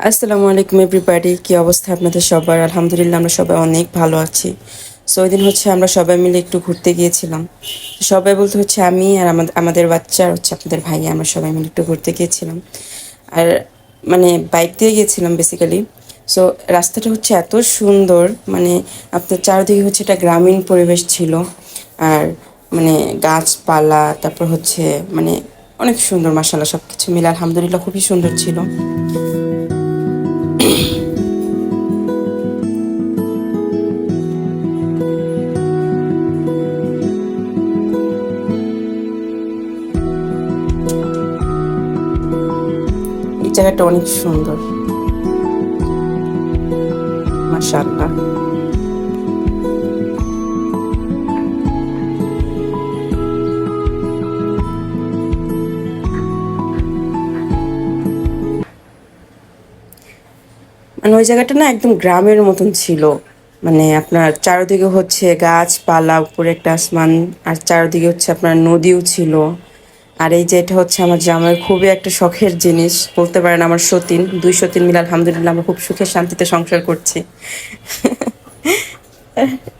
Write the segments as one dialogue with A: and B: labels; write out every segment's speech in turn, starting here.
A: আসসালামু আলাইকুম এভরিবাডি, কি অবস্থা আপনাদের সবার? আলহামদুলিল্লাহ আমরা সবাই অনেক ভালো আছি। সো ওই দিন আমরা সবাই মিলে একটু ঘুরতে গিয়েছিলাম। সবাই বলতে আমি আর আমাদের বাচ্চা আর আপনাদের ভাই, আমরা সবাই মিলে একটু ঘুরতে গিয়েছিলাম। আর মানে বাইক দিয়ে গিয়েছিলাম বেসিক্যালি। সো রাস্তাটা এত সুন্দর, মানে আপনার চারদিকে এটা গ্রামীণ পরিবেশ ছিল। আর মানে গাছপালা, তারপর মানে অনেক সুন্দর, মাশাআল্লাহ সব কিছু মিলে আলহামদুলিল্লাহ খুবই সুন্দর ছিল। এই জায়গাটা অনেক সুন্দর, মাশাআল্লাহ। মানে ওই জায়গাটা না একদম গ্রামের মতন ছিল। মানে আপনার চারদিকে গাছপালা, উপরে একটা আসমান, আর চারদিকে আপনার নদীও ছিল। আর এই যে এটা আমার জামাইয়ের খুবই একটা শখের জিনিস বলতে পারেন, আমার সতীন, দুই সতীন মিলে আলহামদুলিল্লাহ আমরা খুব সুখে শান্তিতে সংসার করছি।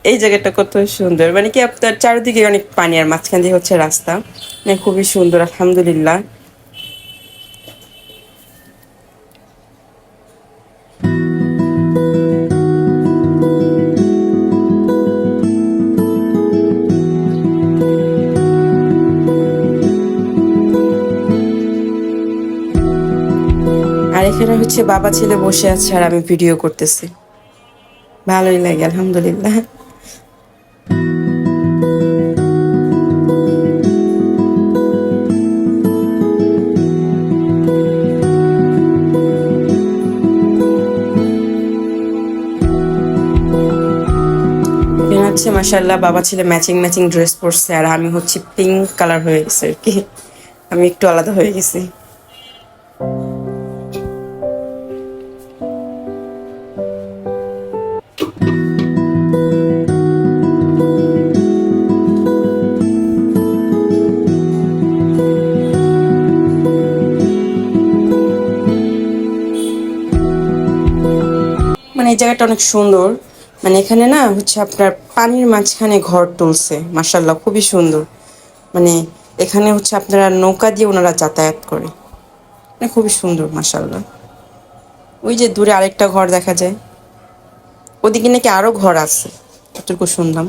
A: এই জায়গাটা কত সুন্দর, মানে কি আপনার চারিদিকে অনেক পানি, আর মাঝখান দিয়ে রাস্তা, মানে খুবই সুন্দর আলহামদুলিল্লাহ। আর এখানে বাবা ছেলে বসে আছে আর আমি ভিডিও করতেছি, ভালোই লাগে আলহামদুলিল্লাহ। মাশাআল্লাহ বাবা ছেলে ম্যাচিং ম্যাচিং ড্রেস পরছে, আর আমি পিঙ্ক কালার হয়ে গেছে আর কি, আমি একটু আলাদা হয়ে গেছি। মানে এই জায়গাটা অনেক সুন্দর, মানে এখানে না আপনার পানির মাঝখানে ঘর তুলছে, মাশাআল্লাহ খুবই সুন্দর। মানে এখানে আপনারা নৌকা দিয়ে ওনারা যাতায়াত করে, মানে খুবই সুন্দর মাশাআল্লাহ। ওই যে দূরে আরেকটা ঘর দেখা যায়, ওদিকে নাকি আরো ঘর আছে যতটুকু শুনলাম।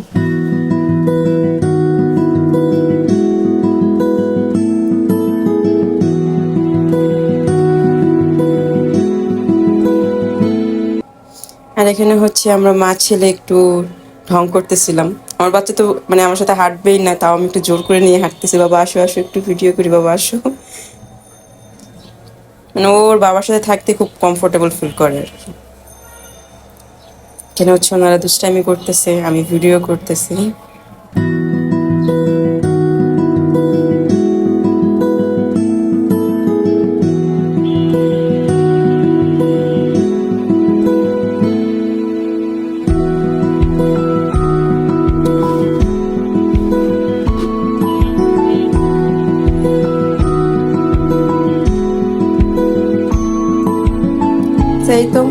A: আর এখানে আমরা মা ছেলে একটু ঢং করতেছিলাম। আমার বাচ্চা তো মানে আমার সাথে হাঁটবেই না, তাও আমি একটু জোর করে নিয়ে হাঁটতেছি, বাবা আসো আসো একটু ভিডিও করি, বাবা আসো। মানে ওর বাবার সাথে থাকতে খুব কমফোর্টেবল ফিল করে আর কি। এখানে ওনারা দুষ্টামি করতেছে, আমি ভিডিও করতেছি। এই তো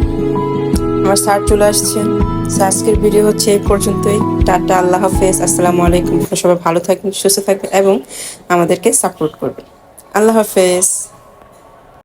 A: আমার স্যার চলে আসছে। আজকের ভিডিও এই পর্যন্তই। টাটা, আল্লাহ হাফেজ, আসসালামু আলাইকুম। সবাই ভালো থাকবেন, সুস্থ থাকবেন এবং আমাদেরকে সাপোর্ট করবেন। আল্লাহ হাফেজ।